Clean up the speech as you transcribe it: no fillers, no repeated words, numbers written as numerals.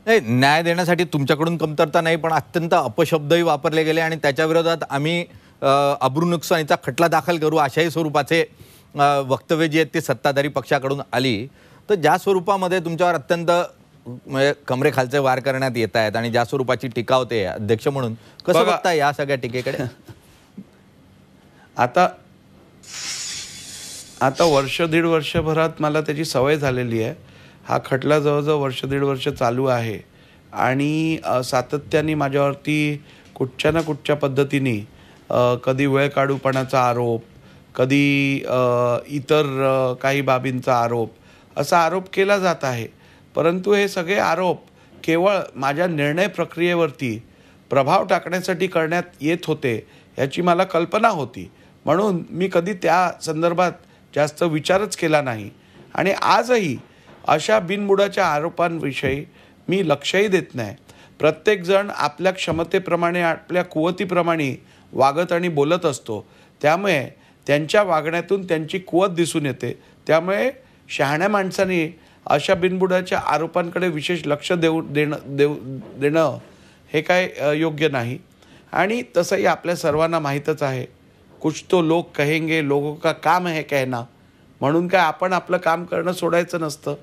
नाही, न्याय देण्यासाठी तुमच्याकडून कमतरता नाही, पण अत्यंत अपशब्दही वापरले गेले आणि त्याच्या विरोधात आम्ही अब्रू नुकसानीचा खटला दाखल करू अशाही स्वरूपाचे वक्तव्य जी आहेत ती सत्ताधारी पक्षाकडून आली. तर ज्या स्वरूपामध्ये तुमच्यावर अत्यंत म्हणजे कमरेखालचे वार करण्यात येत आहेत आणि ज्या स्वरूपाची टीका होते अध्यक्ष म्हणून, कसं बघता या सगळ्या टीकेकडे? आता वर्ष दीड वर्षभरात मला त्याची सवय झालेली आहे. हा खटला जवळजवळ वर्ष दीड वर्ष चालू आहे आणि सातत्याने माझ्यावरती कुठच्या ना कुठच्या पद्धतीने कधी वेळ काढूपणाचा आरोप, कधी इतर काही बाबींचा आरोप, असा आरोप केला जात आहे. परंतु हे सगळे आरोप केवळ माझ्या निर्णय प्रक्रियेवरती प्रभाव टाकण्यासाठी करण्यात येत होते याची मला कल्पना होती. म्हणून मी कधी त्या संदर्भात जास्त विचारच केला नाही आणि आजही अशा बिनबुडाच्या आरोपांविषयी मी लक्षही देत नाही. प्रत्येकजण आपल्या क्षमतेप्रमाणे, आपल्या कुवतीप्रमाणे वागत आणि बोलत असतो. त्यामुळे त्यांच्या वागण्यातून त्यांची कुवत दिसून येते. त्यामुळे शहाण्या माणसाने अशा बिनबुडाच्या आरोपांकडे विशेष लक्ष देणं हे काय योग्य नाही. आणि तसंही आपल्या सर्वांना माहीतच आहे, कुछ तो लोग कहेंगे, लोगों का काम है कहना. म्हणून काय आपण आपलं काम करणं सोडायचं नसतं.